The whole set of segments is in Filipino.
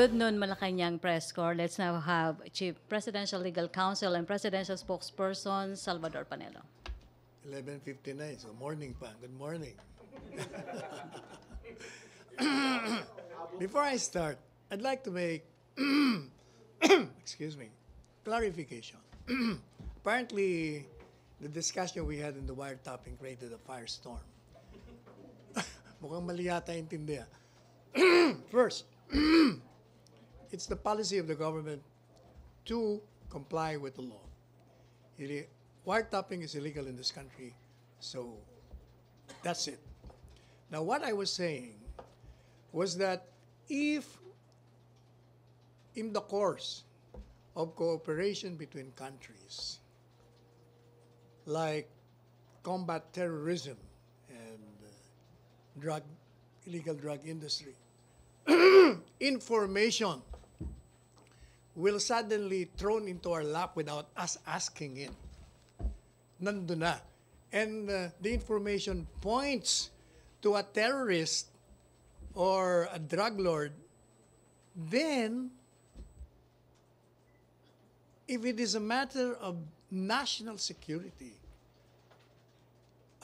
Good noon, Malacanang Press Corps. Let's now have Chief Presidential Legal Counsel and Presidential Spokesperson, Salvador Panelo. 11:59, so morning pa. Good morning. Before I start, I'd like to make, excuse me, clarification. Apparently, the discussion we had in the wiretapping created a firestorm. Mukhang mali yata intindihan. First, it's the policy of the government to comply with the law. Wiretapping is illegal in this country, so that's it. Now, what I was saying was that if in the course of cooperation between countries, like combat terrorism and illegal drug industry, information will suddenly thrown into our lap without us asking it. Nandun na. And the information points to a terrorist or a drug lord, then if it is a matter of national security,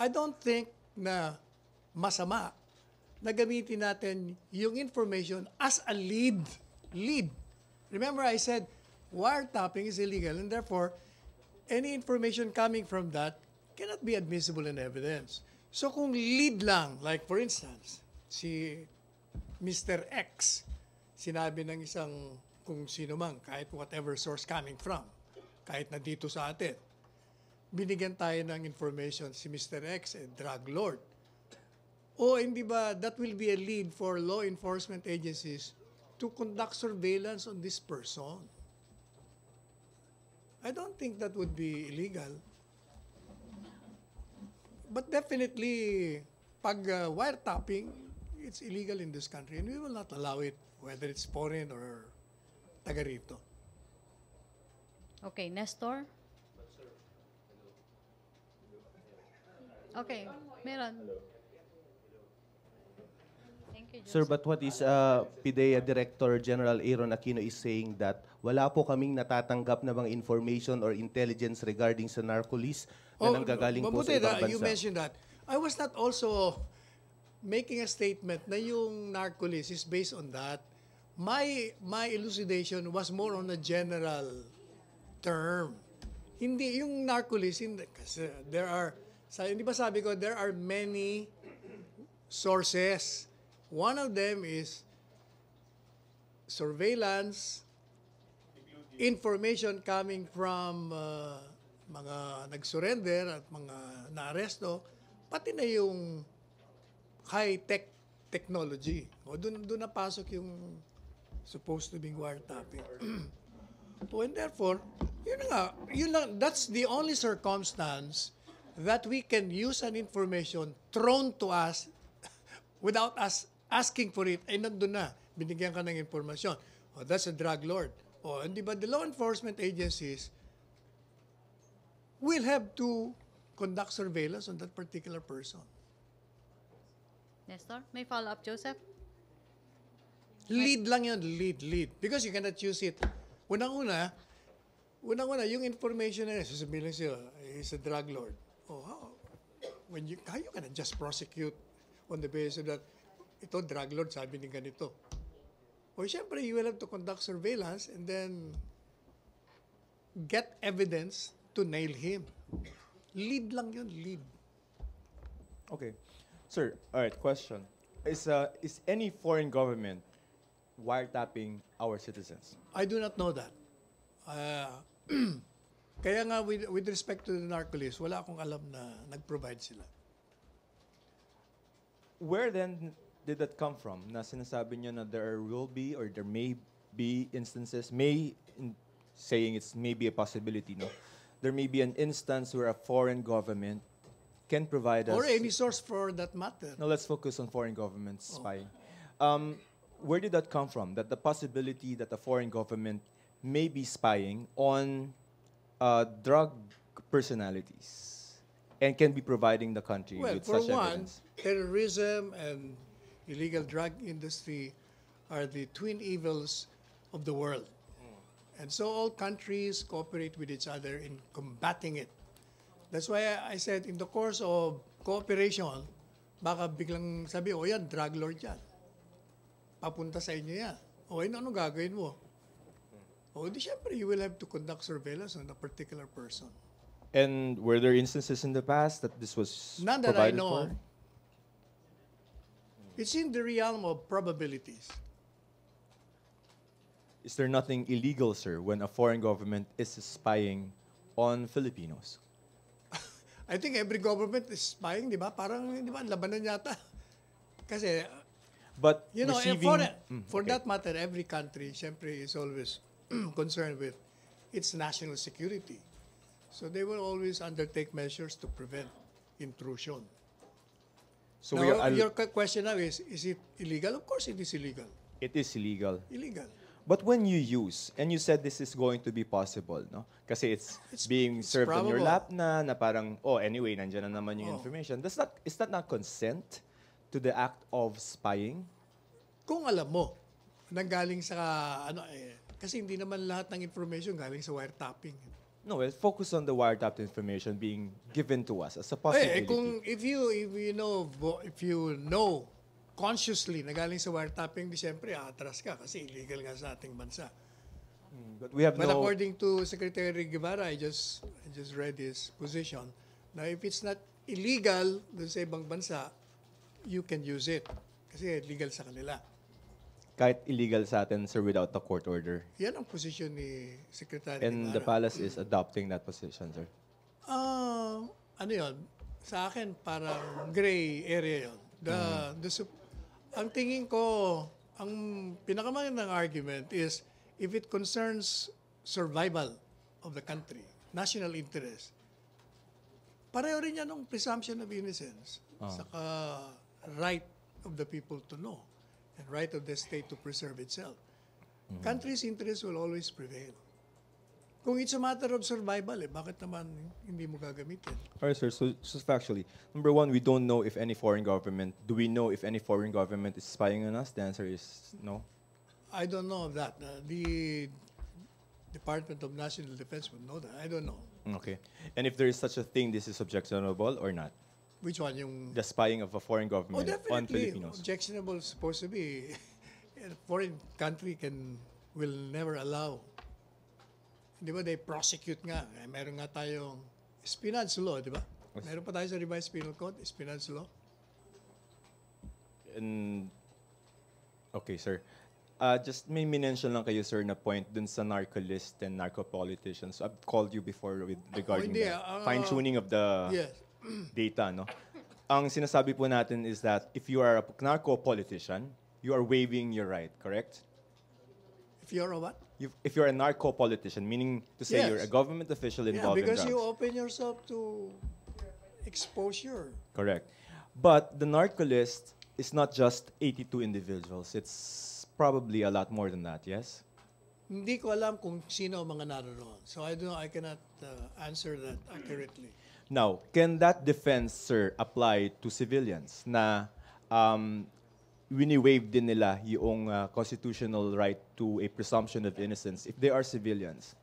I don't think na masama na gamitin natin yung information as a lead. Remember I said wiretapping is illegal and therefore any information coming from that cannot be admissible in evidence. So kung lead lang, like for instance, si Mr. X, sinabi ng isang kung sino man, kahit whatever source coming from, kahit na dito sa atin, binigyan tayo ng information si Mr. X, drug lord. O hindi ba that will be a lead for law enforcement agencies to conduct surveillance on this person? I don't think that would be illegal. But definitely, pag wiretapping, it's illegal in this country and we will not allow it, whether it's foreign or taga rito. Okay, Nestor? Okay, meron. Thank you, Sir, but what is PIDEA Director General Aaron Aquino is saying that wala po kaming natatanggap na bang information or intelligence regarding sa narcolis na nanggagaling po sa ibang bansa. You mentioned that. I was not also making a statement na yung narcolis is based on that. My elucidation was more on a general term. Hindi yung narcolis, kasi there are, hindi ba sabi ko, there are many sources. One of them is surveillance, information coming from mga nag-surrender at mga naaresto, pati na yung high-tech technology. O doon napasok yung supposed to be wiretapping. And therefore, yun lang, that's the only circumstance that we can use an information thrown to us without us asking for it, ay nandun na, binigyan ka ng informasyon. Oh, that's a drug lord. Oh, hindi ba the law enforcement agencies will have to conduct surveillance on that particular person. Nestor, may follow-up, Joseph? Lead lang yun, lead. Because you cannot use it. Unang-una, yung information na yun, sasabihin lang siya, he's a drug lord. Oh, how you cannot just prosecute on the basis that ito, drug lord, sabi ni ganito. O syempre, you will have to conduct surveillance and then get evidence to nail him. Lead lang yun, lead. Okay. Sir, all right, question. Is any foreign government wiretapping our citizens? I do not know that. Kaya nga, with respect to the narcolis, wala akong alam na nag-provide sila. Where then did that come from? Na sinasabi niyo na there will be or there may be instances, saying it's maybe a possibility, no? There may be an instance where a foreign government can provide us... Or any source for that matter. No, let's focus on foreign government spying. Where did that come from? That the possibility that a foreign government may be spying on drug personalities and can be providing the country with such evidence? Terrorism and illegal drug industry are the twin evils of the world. And so all countries cooperate with each other in combating it. That's why I said in the course of cooperation, baka biglang sabi, o yan, drug lord yan. Papunta sa inyo yan. O yun, ano gagawin mo? O di syempre, you will have to conduct surveillance on a particular person. And were there instances in the past that this was None that I provided know for? of. It's in the realm of probabilities. Is there nothing illegal, sir, when a foreign government is spying on Filipinos? I think every government is spying, di ba? Parang, di ba, labanan yata. Kasi, But you know, receiving... for okay. that matter, every country, syempre, is always concerned with its national security. So they will always undertake measures to prevent intrusion. So now, we are your question now is it illegal? Of course it is illegal. it is illegal. Illegal. But when you use, and you said this is going to be possible, no? Kasi it's being it's served on your probable. lap na parang, oh, anyway, nandiyan na naman yung information. Is that not consent to the act of spying? Kung alam mo, nanggaling sa, kasi hindi naman lahat ng information galing sa wiretapping. No, well, focus on the wiretapped information being given to us as a possibility. Kung if you know consciously na galing sa wiretapping, di siyempre atras ka kasi illegal nga sa ating bansa. But we have But no... according to Secretary Guevara, I just read his position. Now, if it's not illegal dun sa ibang bansa, you can use it. Kasi legal sa kanila. Kahit illegal sa atin, sir, without a court order. Yan ang position ni Secretary And the Guevara. palace is adopting that position, sir. Ano yun? Sa akin, parang gray area yun. Ang tingin ko, ang pinakamagandang argument is if it concerns survival of the country, national interest, pareho rin yan ng presumption of innocence. Saka right of the people to know and right of the state to preserve itself. Country's interest will always prevail. Kung it's a matter of survival, bakit naman hindi mo gagamitin? All right, sir. So factually, number one, we don't know if any foreign government, do we know if any foreign government is spying on us? The answer is no. I don't know of that. The Department of National Defense would know that. I don't know. Okay. And if there is such a thing, this is objectionable or not? Which one? Yung... The spying of a foreign Oh, government on definitely. Filipinos. Objectionable is supposed to be. A foreign country will never allow. Di ba, they prosecute nga. Meron nga tayong espionage law, di ba? Meron pa tayo sa revised penal code, espionage law. And, okay, sir. Just may mention lang kayo, sir, na point dun sa narco list and narco politicians. I've called you before regarding hindi, the fine-tuning of the Yes. data, no? Ang sinasabi po natin is that if you are a narco politician, you are waiving your right, correct? If you're a what? If you're a narco politician, meaning to say Yes. you're a government official Yeah, involved in because drugs. you open yourself to exposure. Correct. But the narco list is not just 82 individuals. It's probably a lot more than that, yes? Hindi ko alam kung sino ang mga naroon. So I cannot answer that accurately. Now, can that defense, sir, apply to civilians na wini-waive din nila yung constitutional right to a presumption of innocence if they are civilians?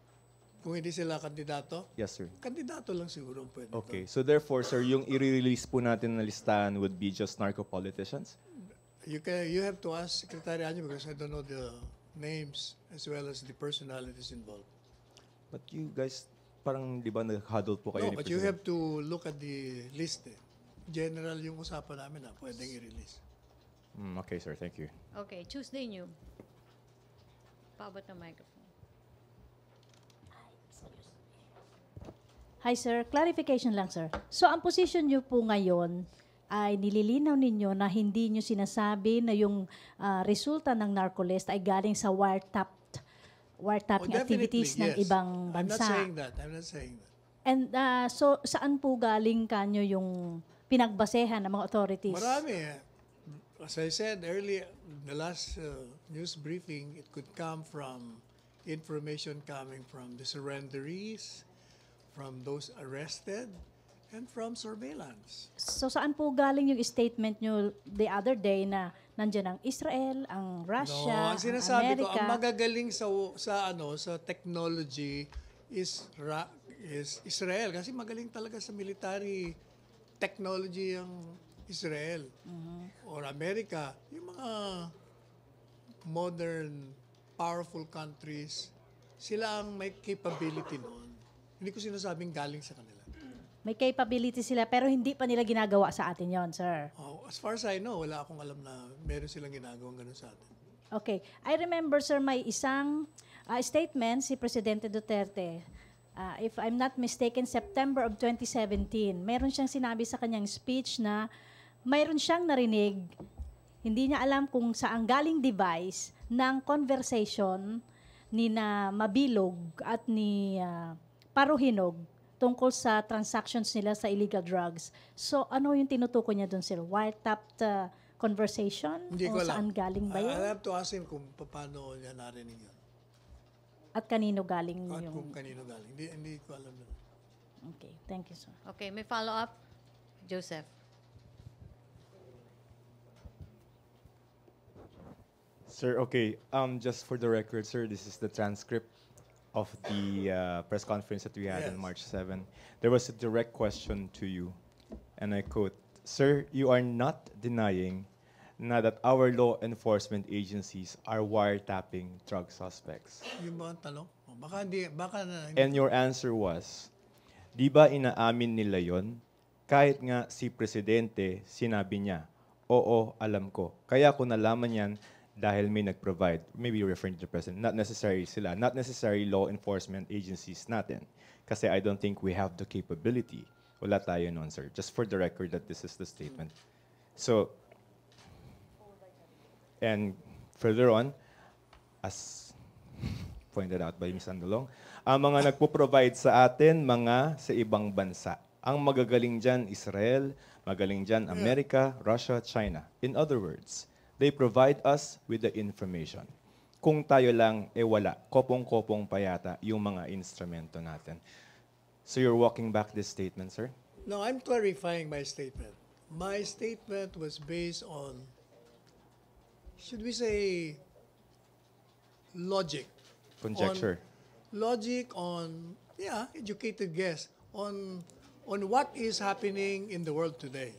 Kung hindi sila kandidato, Yes, sir. kandidato lang siguro ang pwede. Okay. So therefore, sir, yung i-release po natin na listahan would be just narco politicians? You have to ask Secretary Anyo because I don't know the names as well as the personalities involved. But you guys, parang di ba nag-huddle po kayo No, ni but you President? have to look at the list. General yung usapan namin na pwedeng i-release. Okay, sir. Thank you. Okay, Tuesday new. Paabot ng microphone. Hi sir, clarification lang sir. So ang position niyo po ngayon ay nililinaw ninyo na hindi niyo sinasabi na yung resulta ng narcolist ay galing sa wiretapping activities ng ibang I'm not bansa. saying that. And so saan po galing kanyo yung pinagbasehan ng mga authorities? Marami. As I said earlier, the last news briefing, it could come from information coming from the surrenderies, from those arrested, and from surveillance. So saan po galing yung statement nyo the other day na Nandiyan ang Israel, ang No, Russia, ang sinasabi ko, Amerika. ang magagaling sa technology is Israel kasi magaling talaga sa military technology ang Israel. Or America, yung mga modern powerful countries, sila ang may capability noon. Hindi ko sinasabing galing sa kanila. May capability sila pero hindi pa nila ginagawa sa atin yon, sir. Oh, as far as I know, wala akong alam na meron silang ginagawang ganun sa atin. Okay. I remember, sir, may isang statement si Presidente Duterte. If I'm not mistaken, September of 2017, meron siyang sinabi sa kanyang speech na mayroon siyang narinig, hindi niya alam kung saan galing device ng conversation ni na Mabilog at ni Paruhinog tungkol sa transactions nila sa illegal drugs. So, ano yung tinutukoy niya doon, sir? Wiretapped conversation? Hindi O ko alam. saan galing ba yun? I have to ask him kung paano niya narinig yun. At kanino galing At yung... kung kanino galing. Hindi ko alam na. Okay, thank you, sir. Okay, may follow-up? Joseph. Sir, okay. Just for the record, sir, this is the transcript of the press conference that we had on Yes. March 7. There was a direct question to you, and I quote, "Sir, you are not denying na that our law enforcement agencies are wiretapping drug suspects." Yung ba ang tanong? Oh, baka na. And your answer was, di ba inaamin nila yon? Kahit nga si Presidente, sinabi niya, oo, alam ko. Kaya ko nalaman yan dahil may nag-provide. Maybe you're referring to the President. Not necessarily sila. Not necessarily law enforcement agencies natin. Kasi I don't think we have the capability. Wala tayo nun, sir. Just for the record that this is the statement. So, and further on, as pointed out by Ms. Andolong, ang mga nagpo-provide sa atin, mga sa ibang bansa. Ang magagaling dyan, Israel, magaling dyan, Amerika, Russia, China. In other words, they provide us with the information. Kung tayo lang, wala. Kopong-kopong pa yata yung mga instrumento natin. So you're walking back this statement, sir? No, I'm clarifying my statement. My statement was based on, should we say, logic. Conjecture. Logic on, educated guess on what is happening in the world today.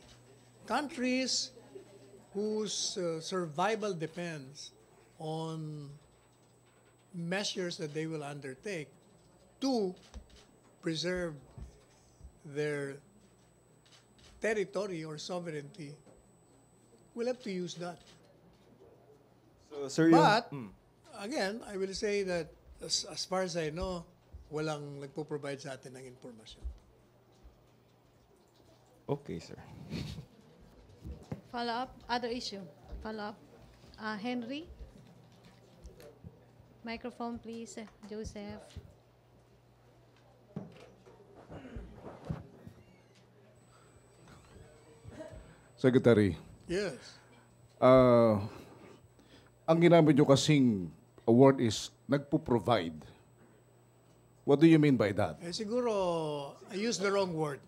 Countries whose survival depends on measures that they will undertake to preserve their territory or sovereignty will have to use that. So, sir, But, again, I will say that as far as I know, walang nagpo-provide sa atin ng informasyon. okay, sir. Follow-up? Other issue? Follow-up? Henry? Microphone, please. Joseph. Secretary, Yes. ang ginamit nyo kasing word is nagpo-provide. What do you mean by that? Siguro, I used the wrong word.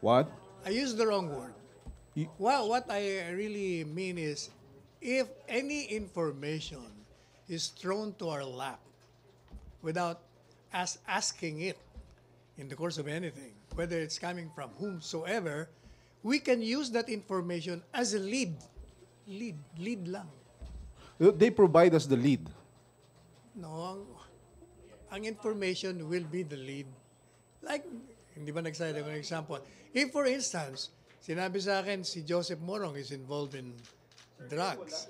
What? I used the wrong word. Y- Well, what I really mean is, if any information is thrown to our lap without us asking it in the course of anything, whether it's coming from whomsoever, we can use that information as a lead. Lead lang. They provide us the lead. No, ang information will be the lead. Like, hindi ba nagsabi ako ng example? If, for instance, sinabi sa akin si Joseph Morong is involved in drugs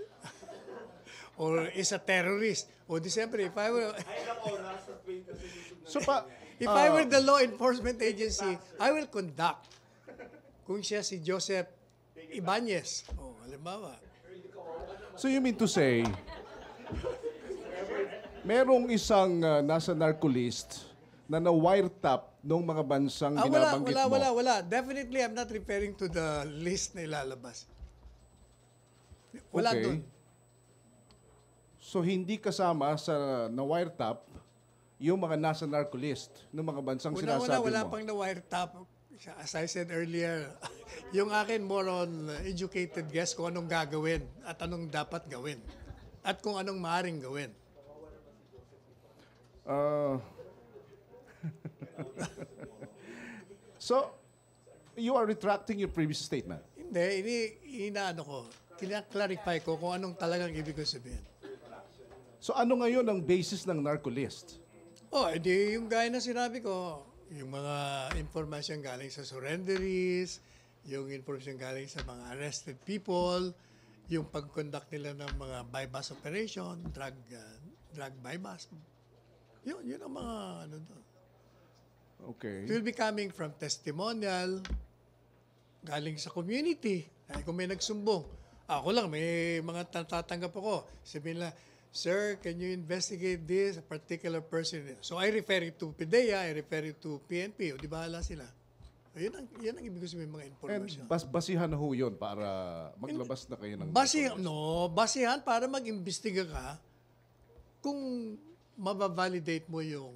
or is a terrorist, o di siyempre, if I were... if I were the law enforcement agency, I will conduct. Kung siya si Joseph Ibanez, halimbawa. So you mean to say, merong isang nasa narcolist na na-wiretap ng mga bansang binabanggit mo? Wala. Definitely, I'm not referring to the list na ilalabas. Wala Okay. dun. So hindi kasama sa na-wiretap yung mga nasa narcolist ng mga bansang sinasabi Wala mo? pang na-wiretap. As I said earlier, yung akin more on educated guess kung anong gagawin at anong dapat gawin. At kung anong maaaring gawin. So, you are retracting your previous statement. Hindi, inaano ko. Kina-clarify ko kung anong talagang ibig ko sabihin. So, ano ngayon ang basis ng narco list? Edi yung gaya na sinabi ko, yung mga information galing sa surrenderies, yung information galing sa mga arrested people, yung pag-conduct nila ng mga buy-bust operation, drug buy-bust. Yun ang mga ano doon. Okay. It will be coming from testimonial, galing sa community. Ay, kung may nagsumbong, ako lang, may mga tatanggap ako. Sabihin lang, sir, can you investigate this, a particular person? So I refer it to PIDEA, I refer it to PNP. O di bahala sila. So, yan ang ibig ko sabihin mga And information. basihan na ho yun para maglabas na kayo ng... Basihan para mag-imbestiga ka kung mababalidate mo yung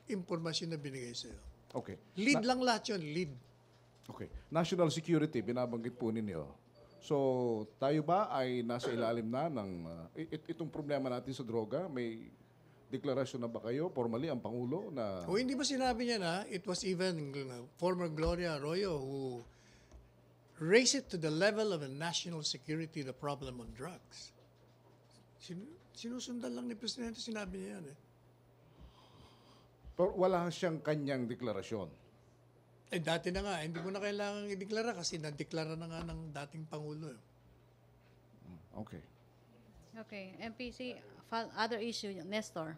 impormasyon na binigay sa'yo. Okay. Lead lang lahat yun, lead. Okay. National security, binabanggit po ninyo. So, tayo ba ay nasa ilalim na ng... itong problema natin sa droga, may deklarasyon na ba kayo, formally, ang Pangulo na... O hindi ba sinabi niya na, it was even former Gloria Arroyo who raised it to the level of a national security, the problem on drugs. Sinusundan lang ni Presidente, sinabi niya yan eh. Pero wala siyang kanyang deklarasyon. Dati na nga, hindi mo na kailangang ideklara kasi nadeklara na nga ng dating Pangulo. Okay. Okay, MPC, other issue, Nestor.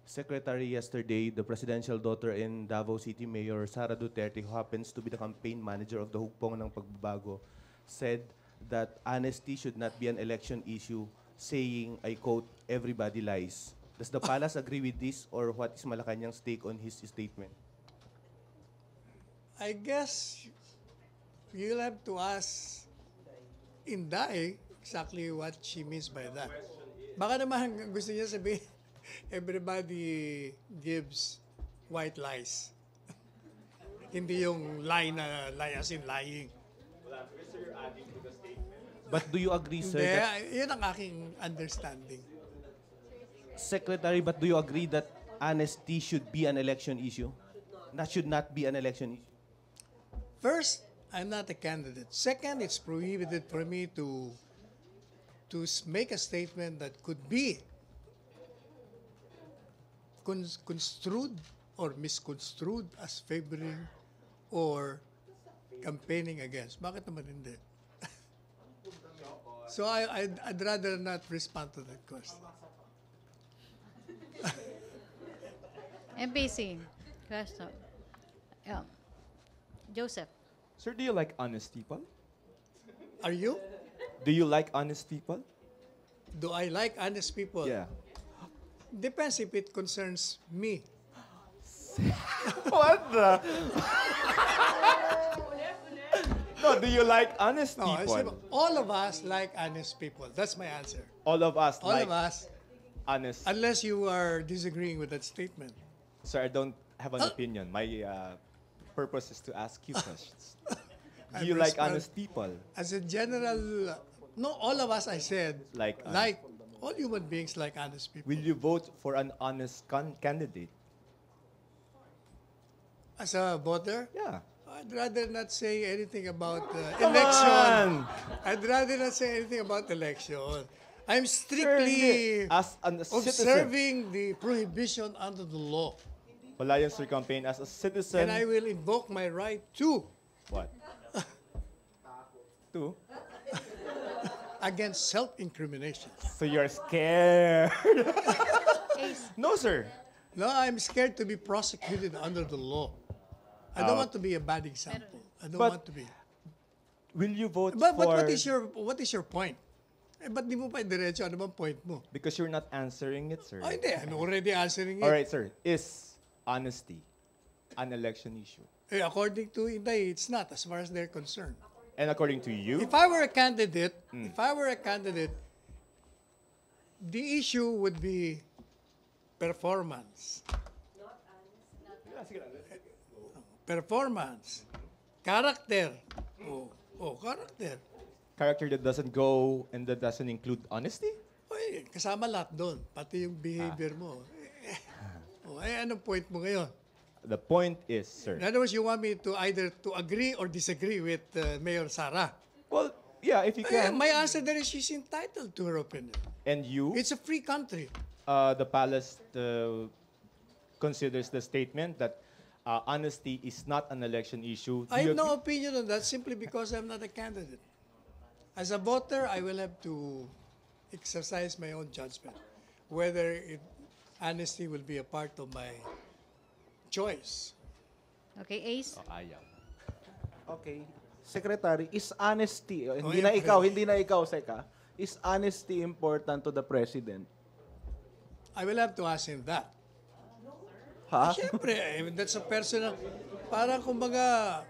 Secretary, yesterday, the presidential daughter and Davao City Mayor Sara Duterte, who happens to be the campaign manager of the Hugpong ng Pagbabago, said that honesty should not be an election issue, saying, I quote, everybody lies. Does the palace agree with this, or what is Malacanang's take on his statement? I guess you'll have to ask Inday exactly what she means by that. Baka naman gusto niya sabihin, everybody gives white lies. Hindi yung lie na lie as in lying. But do you agree, sir, Hindi, that, yun ang aking understanding. Secretary, but do you agree that honesty should be an election issue? That should not be an election issue? First, I'm not a candidate. Second, it's prohibited for me to make a statement that could be construed or misconstrued as favoring or campaigning against. Bakit naman hindi? So I'd rather not respond to that question. MPC, question. Joseph. Sir, do you like honest people? Are you? Do you like honest people? Do I like honest people? Yeah. Depends if it concerns me. What the? No, do you like honest No, I said, people? all of us like honest people. That's my answer. All of us All like of us, honest. unless you are disagreeing with that statement. Sir, I don't have an opinion. My purpose is to ask you questions. Do I you like respond- honest people? As a general, no, all of us, I said, Like all human beings like honest people. Will you vote for an honest candidate? As a voter, Yeah. I'd rather not say anything about Come election. on! I'd rather not say anything about election. I'm Sir, strictly as a citizen. observing the prohibition under the law. Wala yan, sir, campaign. As a citizen. And I will invoke my right to What? Two? against self-incrimination. So you're scared. No, sir. No, I'm scared to be prosecuted under the law. I don't want to be a bad example. I don't But- want to be. Will you vote But for... what is your point? Ba't di mo pa diretso? Ano bang point mo? Because you're not answering it, sir. Hindi. I'm already answering it. All right, sir. Is honesty an election issue? According to Inday, it's not as far as they're concerned. And according to you? If I were a candidate, the issue would be performance. performance, character. Character. Character that doesn't go and that doesn't include honesty? Oy, kasama lahat doon, pati yung behavior mo. Anong point mo ngayon? The point is, sir. In other words, you want me to either to agree or disagree with Mayor Sara. Well, yeah, if you can. My answer there is she's entitled to her opinion. And you, It's a free country. the palace considers the statement that honesty is not an election issue. Do I you have no agree? opinion on that simply because I'm not a candidate. As a voter, I will have to exercise my own judgment whether honesty will be a part of my choice. Okay, Ace? Ayaw. Okay. Secretary, is honesty, hindi yeah, na ikaw, Seka, is honesty important to the President? I will have to ask him that. Ha? Siyempre, that's a personal, parang kumbaga,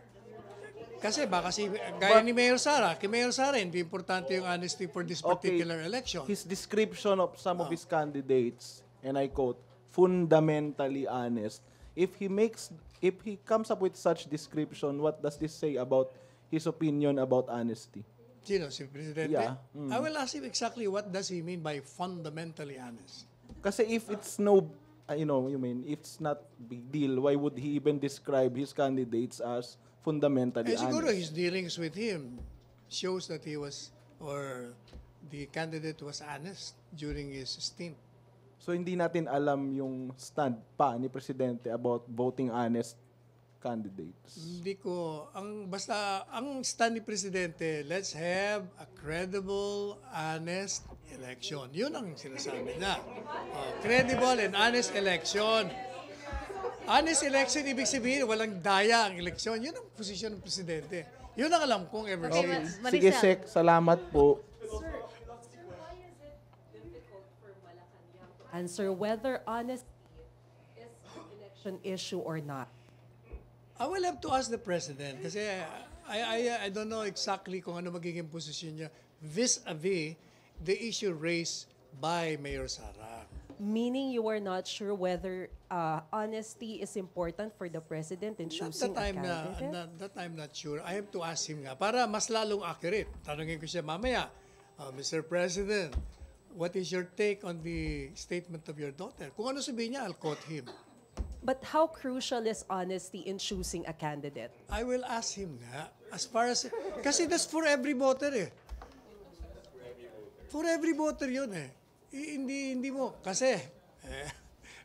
kasi baka gaya ni Mayor Sara, kay Mayor Sara, hindi importante yung honesty for this particular election. His description of some of his candidates, and I quote, fundamentally honest. If he comes up with such description, what does this say about his opinion about honesty? Sino, si Presidente? Yeah. I will ask him exactly what does he mean by fundamentally honest. Kasi if it's it's not big deal, why would he even describe his candidates as fundamentally Siguro honest? his dealings with him shows that he was, or the candidate was honest during his stint. So hindi natin alam yung stand pa ni Presidente about voting honest candidates. Hindi ko, ang stand ni Presidente, let's have a credible, honest election. Yun ang sinasabi niya. Credible and honest election. Honest election, ibig sabihin, walang daya ang eleksyon. Yun ang posisyon ng Presidente. Yun ang alam kong ever Okay, since. Maricel. Sige, Sek, salamat po. Answer whether honesty is an election issue or not. I will have to ask the President kasi I don't know exactly kung ano magiging posisyon niya vis-a-vis the issue raised by Mayor Sara. Meaning you are not sure whether honesty is important for the president in choosing a candidate? That I'm not sure. I have to ask him nga para mas lalong accurate. Tanungin ko siya mamaya, Mr. President, what is your take on the statement of your daughter? Kung ano sabihin niya, I'll quote him. But how crucial is honesty in choosing a candidate? I will ask him nga. As far as, kasi that's for every voter eh. For every voter yun eh. Hindi mo. Kasi,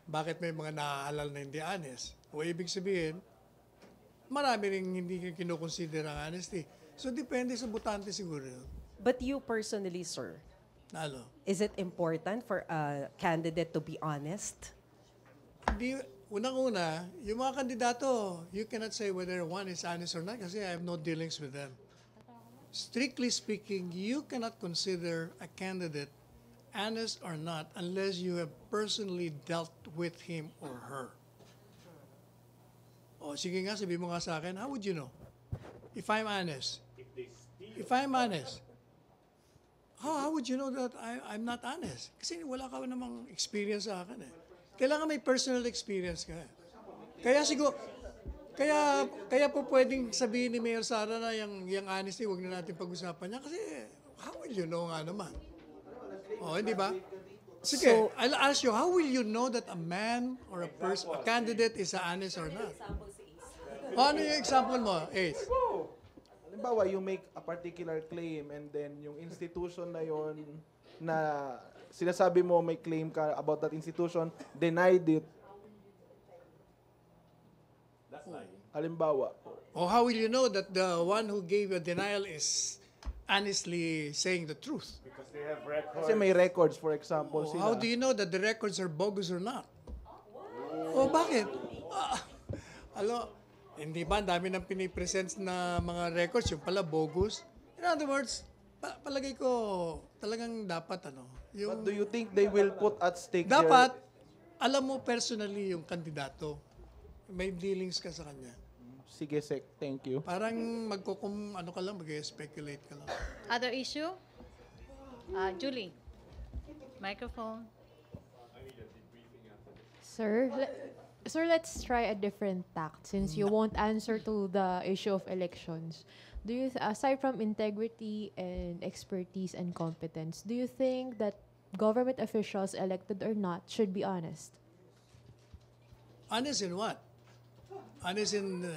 bakit may mga naaalal na hindi honest? O ibig sabihin, marami rin hindi kinukonsider ang honesty. So, depende sa botante siguro yun. But you personally, sir, Ano? is it important for a candidate to be honest? Hindi, unang-una, yung mga kandidato, you cannot say whether one is honest or not kasi I have no dealings with them. Strictly speaking, you cannot consider a candidate honest or not unless you have personally dealt with him or her. O sige nga, sabi mo nga sa akin, how would you know? If I'm honest. If I'm honest. How would you know that I'm not honest? Kasi wala ka namang experience sa akin eh. Kailangan may personal experience ka. Kaya siguro, kaya po pwedeng sabihin ni Mayor Sara na yung honesty, huwag na natin pag-usapan niya. Kasi how will you know nga naman? O, hindi ba? Sige, So, I'll ask you, how will you know that a man or a person, a candidate is honest or not? O, ano yung example mo, Ace? Halimbawa, you make a particular claim and then yung institution na yon na sinasabi mo may claim ka about that institution, denied it. Halimbawa. Or how will you know that the one who gave a denial is honestly saying the truth? Kasi may records, for example, Oh, sila. how do you know that the records are bogus or not? Oh, bakit? Hindi ba ang dami ng pinipresent na mga records, yung pala bogus? In other words, palagay ko talagang dapat But do you think they will put at stake dapat alam mo personally yung kandidato. May dealings ka sa kanya. Sige, Sek. Thank you. Parang mag-speculate ka lang. Other issue? Julie, microphone. Sir, Sir, let's try a different tact since you won't answer to the issue of elections. Do you, aside from integrity and expertise and competence, do you think that government officials, elected or not, should be honest? Honest in what? Honest in...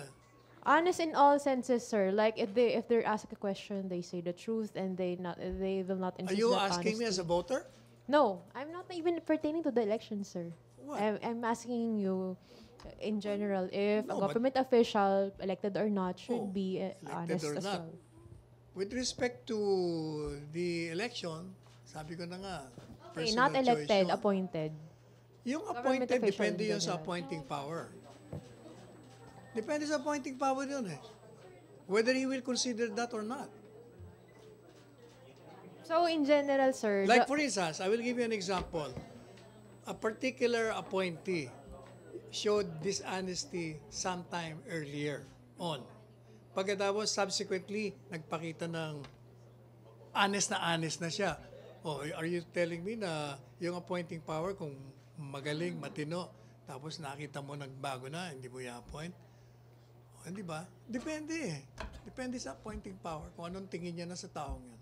Honest in all senses, sir. Like if they're asked a question, they say the truth and they will not Are insist you that asking me as a honesty. voter? No, I'm not even pertaining to the election, sir. What? I'm asking you in general if No, a but- government official, elected or not, should Oh, be elected honest or as not. well. With respect to the election, sabi ko na nga, Okay, personal not elected, choice yun. appointed. Yung Government appointed, official depende in yun sa general. appointing power. Depende sa appointing power yun eh. Whether he will consider that or not. So in general, sir, Like for instance, I will give you an example. A particular appointee showed dishonesty sometime earlier on. Pagkatapos subsequently, nagpakita ng honest na siya. Oh, are you telling me na yung appointing power kung magaling, matino, tapos nakita mo nagbago na, hindi mo i-appoint? Oh, hindi ba? Depende eh. Depende sa appointing power kung anong tingin niya na sa taong yan.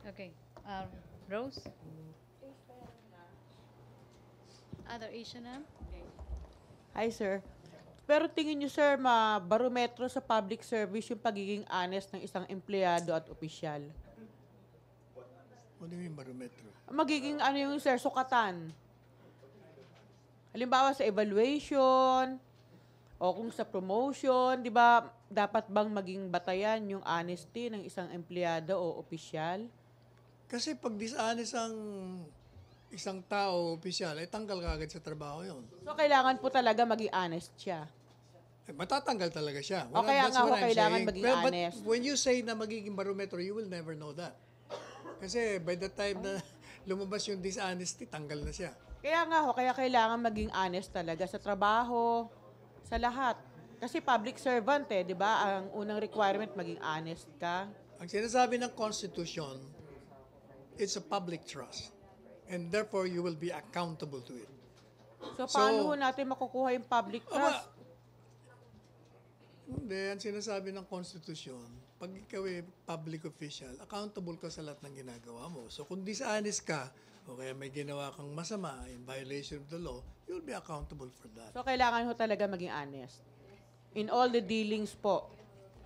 Okay. Rose? Other Asian ma'am? Hi, sir. Pero tingin niyo, sir, barometro sa public service yung pagiging honest ng isang empleyado at opisyal? What do you mean barometro? Magiging ano yung, sir, sukatan. Halimbawa sa evaluation, o kung sa promotion, di ba, dapat bang maging batayan yung honesty ng isang empleyado o opisyal? Kasi pag dishonest ang isang tao, opisyal, ay tanggal ka agad sa trabaho yon. So, kailangan po talaga maging honest siya. Eh, matatanggal talaga siya. O kaya that's nga what ho, I'm kailangan saying. maging But honest. when you say na magiging barometro, you will never know that. Kasi by the time na lumabas yung dishonesty, tanggal na siya. Kaya nga ho, kaya kailangan maging honest talaga sa trabaho, sa lahat. Kasi public servant eh, di ba? Ang unang requirement, maging honest ka. Ang sinasabi ng Constitution, it's a public trust. And therefore, you will be accountable to it. So, paano ho natin makukuha yung public trust? Hindi, ang sinasabi ng Constitution, pag ikaw ay public official, accountable ka sa lahat ng ginagawa mo. So kung dishonest ka, o kaya may ginawa kang masama in violation of the law, you'll be accountable for that. So, kailangan ho talaga maging honest. In all the dealings po.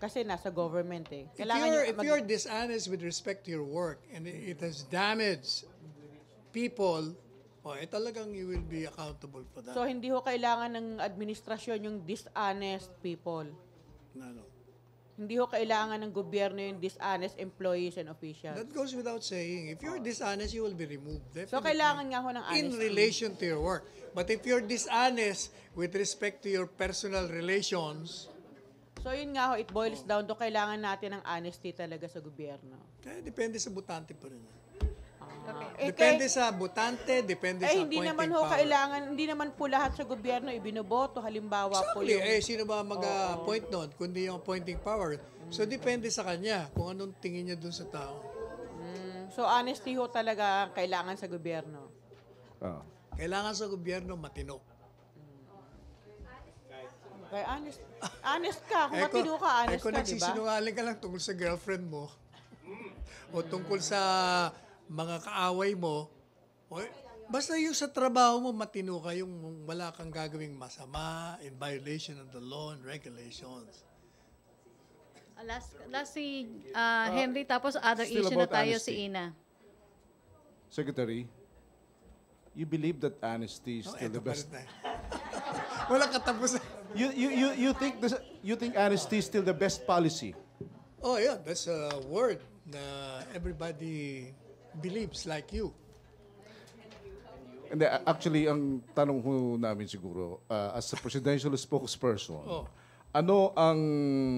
Kasi nasa government eh. If you're dishonest with respect to your work and it has damaged people, talagang you will be accountable for that. So, hindi ho kailangan ng administrasyon yung dishonest people. No. Hindi ho kailangan ng gobyerno yung dishonest employees and officials. That goes without saying. If you're dishonest, you will be removed. Definitely. So, kailangan nga ho ng honesty. In relation to your work. But if you're dishonest with respect to your personal relations, So, yun nga ho, it boils down to kailangan natin ng honesty talaga sa gobyerno. kaya depende sa butante pa rin. Eh, Depende sa butante, depende sa hindi appointing naman ho power. kailangan, hindi naman po lahat sa gobyerno ibinoboto. Halimbawa po Exactly. yung... Sino ba mag-appoint nun, kundi yung appointing power? So, depende sa kanya kung anong tingin niya dun sa tao. So, honesty ho talaga ang kailangan sa gobyerno. Ah. Kailangan sa gobyerno matino. Kaya honest ka. Kung matino ka, honest kung ka, di ba? nagsisinungaling ka lang tungkol sa girlfriend mo, o tungkol sa mga kaaway mo, basta yung sa trabaho mo, matino ka, yung wala kang gagawing masama in violation of the law and regulations. Last si Henry, tapos other still issue na about tayo honesty. si Ina. Secretary, you believe that honesty is still the best. Walang katapusan. You think honesty is still the best policy? Oh yeah, that's a word na everybody believes like you. And actually, ang tanong ho namin siguro, as a presidential spokesperson, ano ang...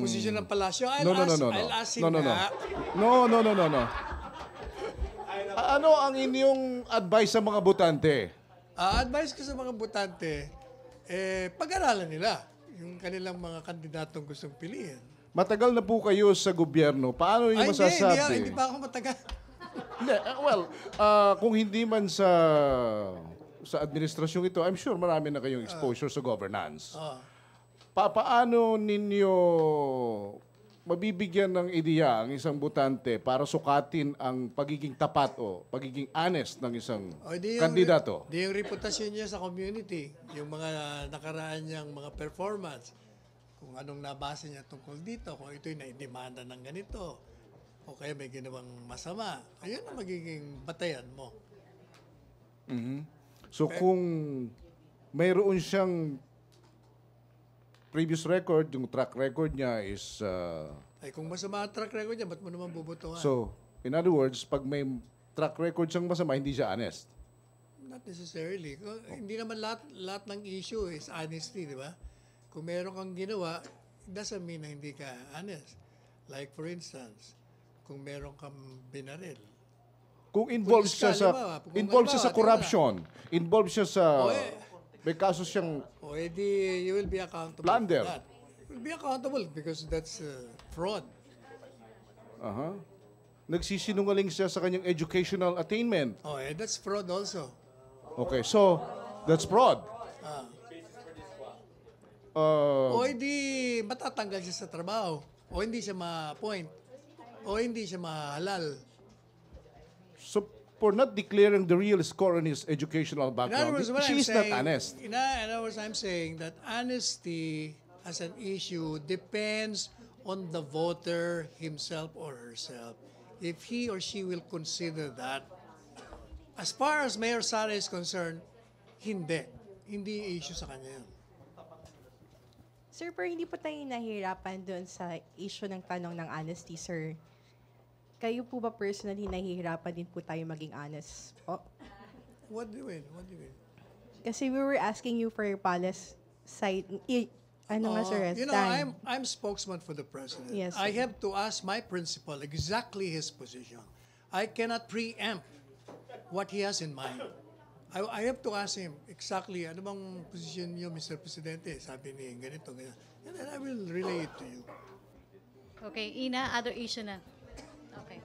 Position ng palasyo? No. I'll ask him that. No. Ano ang inyong advice sa mga botante? Advice ko sa mga botante, pag-aralan nila yung kanilang mga kandidatong gustong piliin. Matagal na po kayo sa gobyerno. Paano niyo masasabi? Hindi pa ako matagal. Hindi, kung hindi man sa sa administrasyong ito, I'm sure marami na kayong exposure sa governance. Ah. Paano ninyo mabibigyan ng ideya ang isang botante para sukatin ang pagiging tapat o pagiging honest ng isang O, di kandidato? Di yung reputasyon niya sa community, yung mga nakaraan niyang mga performance, kung anong nabasa niya tungkol dito, kung ito'y naidemanda ng ganito, o kaya may ginawang masama, ayun ang magiging batayan mo. So kung mayroon siyang previous record, yung track record niya is... Ay, kung masama ang track record niya, ba't mo naman bubutuhan? so, in other words, pag may track record siyang masama, hindi siya honest. Not necessarily. Hindi naman lahat ng issue is honesty, di ba? Kung meron kang ginawa, it doesn't mean na hindi ka honest. Like for instance, kung meron kang binaril. Kung involved Pulis siya ka, sa halimbawa, kung involved siya sa halimbawa, corruption, involved siya sa may kaso siyang O edi, you will be accountable Plunder. for that. You will be accountable because that's fraud. nagsisinungaling siya sa kanyang educational attainment. Oh, that's fraud also. Okay, so that's fraud. O edi, matatanggal siya sa trabaho. O hindi siya ma-appoint. O hindi siya mahalal. So for not declaring the real score on his educational In other background, words, what she I'm is not saying, honest. In other words, I'm saying that honesty as an issue depends on the voter himself or herself. If he or she will consider that, as far as Mayor Sara is concerned, hindi. Hindi issue sa kanya yun. Sir, pero hindi po tayo nahihirapan doon sa issue ng tanong ng honesty, sir. Kayo po ba personally nahihirapan din po tayo maging honest? Po? What do you mean? What do you mean? Kasi we were asking you for your palace side. Ano nga, sir? You know, stand. I'm spokesman for the president. Yes, I sir. have to ask my principal exactly his position. I cannot preempt what he has in mind. I have to ask him exactly, ano bang position niyo, Mr. Presidente? Sabi ni ganito, ganyan. And then I will relay it to you. Okay, Ina, other issue na. Okay.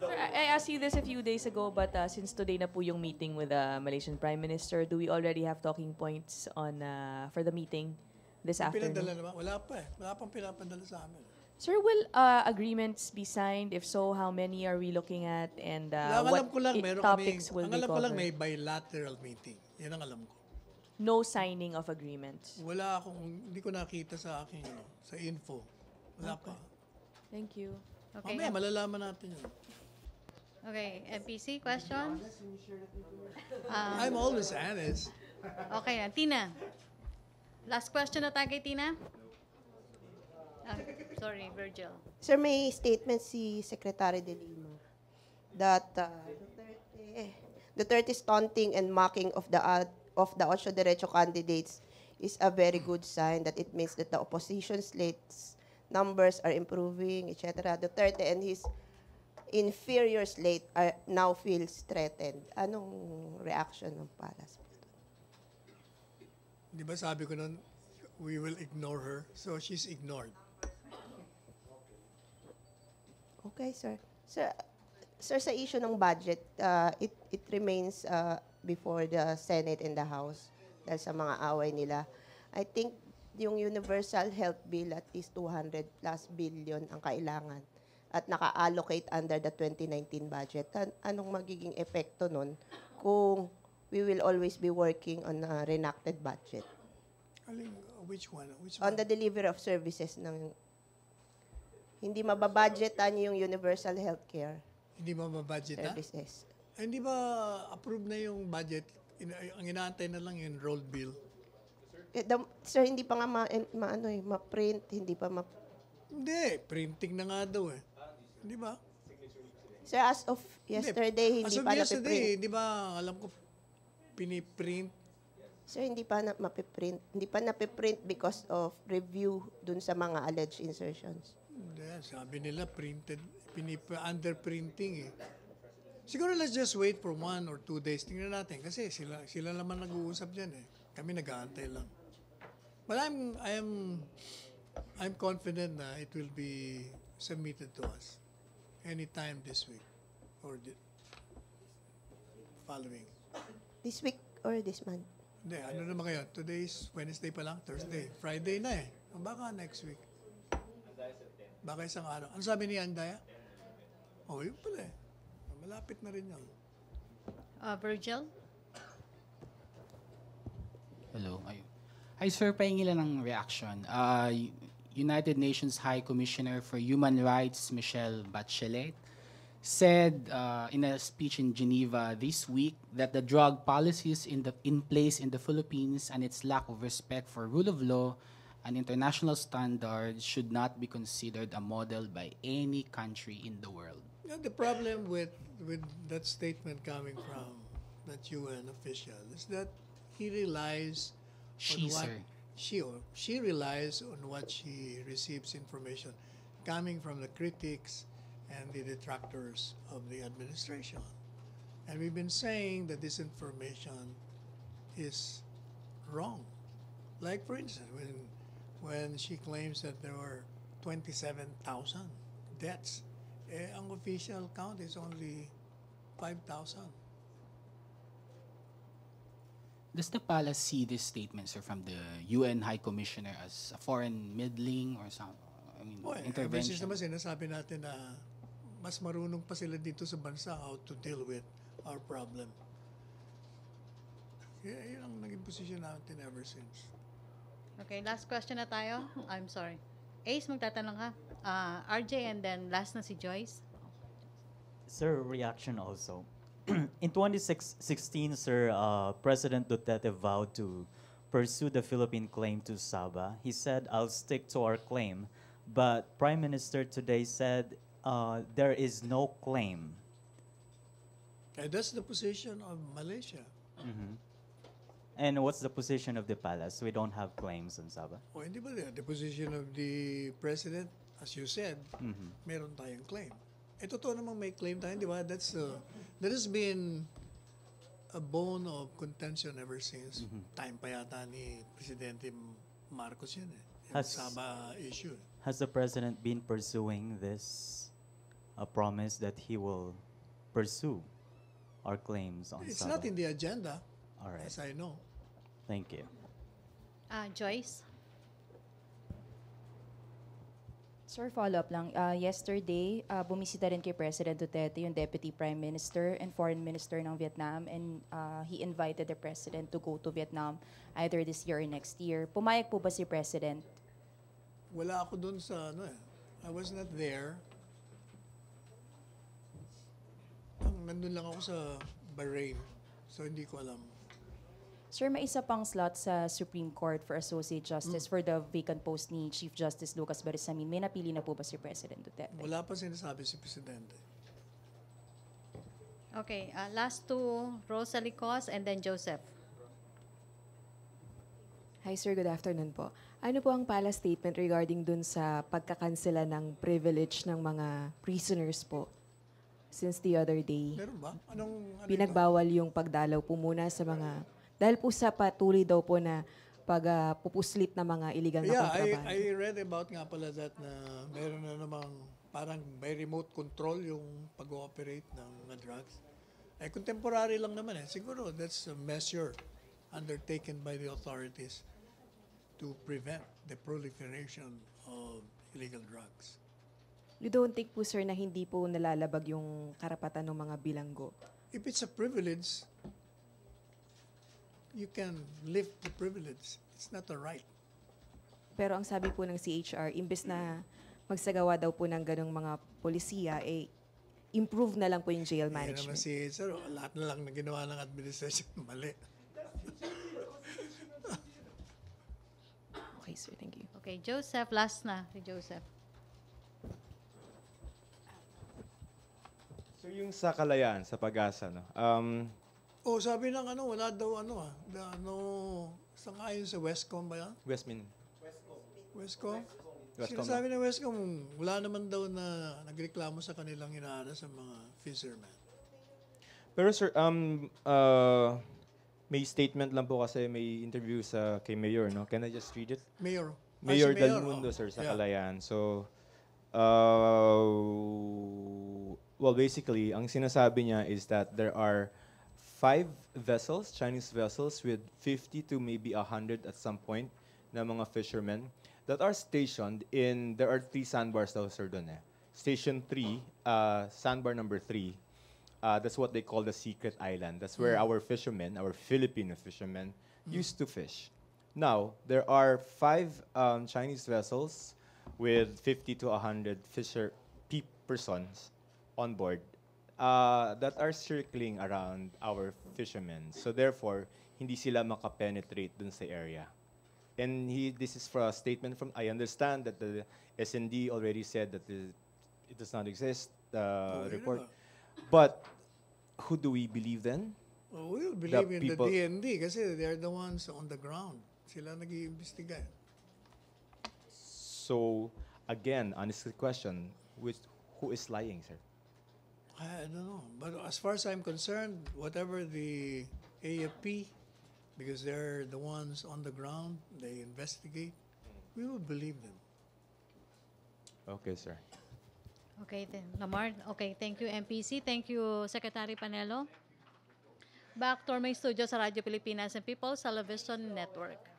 Sir, I asked you this a few days ago, but since today na po yung meeting with the Malaysian Prime Minister, do we already have talking points on for the meeting this afternoon? Pinadala naman? Wala pa eh. Wala pang pinapadala sa amin. Sir, will agreements be signed? If so, how many are we looking at? And Ang alam ko lang, meron topics kaming, will ang be alam ko lang covered? may bilateral meeting. Yan ang alam ko. No signing of agreements. Wala akong, hindi ko nakita sa aking, sa info. Wala pa. Thank you. Okay. Mamaya, malalaman natin yun. Okay, MPC, questions? I'm always honest. Okay na. Tina. Last question na tayo kay Tina. Sorry, Virgil. Sir, may statement si Secretary De Lima that Duterte's taunting and mocking of the Ocho Derecho candidates is a very good sign that it means that the opposition slate's numbers are improving, etc. Duterte and his inferior slate are now feels threatened. Anong reaction ng Palas? Di ba sabi ko nun, we will ignore her. So she's ignored. Okay, sir. Sir, sa issue ng budget, it remains before the Senate and the House dahil sa mga away nila. I think yung universal health bill at least 200 plus billion ang kailangan at naka-allocate under the 2019 budget. Anong magiging epekto nun kung we will always be working on a reenacted budget? Which one? On the delivery of services ng hindi mababudgetan yung universal healthcare Hindi mababudget na? services. Hindi ba approve na yung budget? Ang inaantay na lang yung rolled bill. Sir, hindi pa nga ma-print, hindi pa Hindi, printing na nga daw eh. Hindi ba? Sir, as of yesterday, hindi As of pa yesterday, napiprint. di ba, alam ko, piniprint. Sir, hindi pa mapiprint. Hindi pa napiprint because of review dun sa mga alleged insertions. Hindi, sabi nila printed, underprinting eh. Siguro let's just wait for 1 or 2 days. Tingnan natin kasi sila naman nag-uusap diyan eh. Kami nag-aantay lang. But I'm confident na it will be submitted to us anytime this week or the following. This week or this month? Hindi, ano naman ngayon? Today's Wednesday pa lang, Thursday. Friday na eh. Baka next week. Baka isang araw. Ano sabi ni Andaya? Oh, yun pala eh. Malapit na rin yun. Virgil? Hello. Hi, sir. Pahingi lang ng reaction. United Nations High Commissioner for Human Rights, Michelle Bachelet, said in a speech in Geneva this week that the drug policies in place in the Philippines and its lack of respect for rule of law and international standards should not be considered a model by any country in the world. You know, the problem with that statement coming from that UN official is that he relies on what she relies on what she receives information coming from the critics and the detractors of the administration. And we've been saying that this information is wrong. Like for instance, when she claims that there were 27,000 deaths, ang official count is only 5,000. Does the palace see this statement, sir, from the UN High Commissioner as a foreign meddling or some intervention? Naman sinasabi natin na mas marunong pa sila dito sa bansa how to deal with our problem. Yun ang naging position natin ever since. Okay, last question na tayo. I'm sorry. Ace, magtatanong ka. RJ and then last na si Joyce. Sir, reaction also. In 2016, sir, President Duterte vowed to pursue the Philippine claim to Sabah. He said, "I'll stick to our claim." But Prime Minister today said there is no claim. That's the position of Malaysia. Mm-hmm. And what's the position of the palace? We don't have claims on Sabah. O hindi ba the position of the President, as you said, meron tayong claim. Totoo namang may claim tayo, di ba? That has been a bone of contention ever since time pa yata ni Presidente Marcos yun eh. Yung Sabah issue. Has the President been pursuing this promise that he will pursue our claims on It's Sabah? not in the agenda, All right. as I know. Thank you. Joyce? Sir, follow-up lang. Yesterday, bumisita rin kay President Duterte yung Deputy Prime Minister and Foreign Minister ng Vietnam, and he invited the President to go to Vietnam either this year or next year. Pumayag po ba si President? Wala ako dun sa I was not there. Nandun lang ako sa Bahrain. So hindi ko alam. Sir, may isa pang slot sa Supreme Court for Associate Justice for the vacant post ni Chief Justice Lucas Barisamin. May napili na po ba si President Duterte? Wala pa sinasabi si Presidente. Okay, last two, Rosalie Cos and then Joseph. Hi sir, good afternoon po. Ano po ang palace statement regarding dun sa pagkakansela ng privilege ng mga prisoners po? Since the other day, Meron ba? Anong pinagbawal yung pagdalaw po muna sa mga, dahil po sa patuloy daw po na pagpupuslit na mga illegal na kontrabando. I read about nga pala that na meron na namang parang by remote control yung pag-ooperate ng drugs. Contemporary lang naman eh. Siguro that's a measure undertaken by the authorities to prevent the proliferation of illegal drugs. You don't think po sir na hindi po nalalabag yung karapatan ng mga bilanggo? If it's a privilege, you can lift the privilege. It's not a right. Pero ang sabi po ng CHR, imbes na magsagawa daw po ng ganong mga polisiya, improve na lang po yung jail Kaya naman management. si sir, lahat na lang na ginawa ng administration, mali. Okay sir, thank you. Okay, Joseph, last na si Joseph. So yung sa Kalayaan, sa Pag-asa, no? Sabi ng wala daw sangayon sa Westcom ba yan? Westmin. Westcom? Westcom. Sinasabi ng Westcom, wala naman daw na nagreklamo sa kanilang inaara sa mga fishermen. Pero sir, may statement lang po kasi may interview kay Mayor, no? Can I just read it? Mayor. Mayor Si Del Mundo, sir, sa Yeah. Kalayaan. So, Well, basically, ang sinasabi niya is that there are 5 vessels, Chinese vessels, with 50 to maybe 100 at some point na mga fishermen that are stationed in, there are 3 sandbars daw, sir, doon eh. Station 3, sandbar number 3, that's what they call the secret island. That's where our fishermen, our Filipino fishermen, used to fish. Now, there are 5 Chinese vessels with 50 to 100 persons on board that are circling around our fishermen. So therefore, hindi sila makapenetrate dun sa area. And this is for a statement from, I understand that the SND already said that it does not exist, report. But who do we believe then? Well, we'll believe in the DND kasi they're the ones on the ground. Sila nag-iimbestiga. So, again, honest question, who is lying, sir? I don't know. But as far as I'm concerned, whatever the AFP, because they're the ones on the ground, they investigate, we will believe them. Okay, sir. Okay, then, Lamar. Okay, thank you, MPC. Thank you, Secretary Panelo. Back to our main studio sa Radyo Pilipinas and People's Television Network.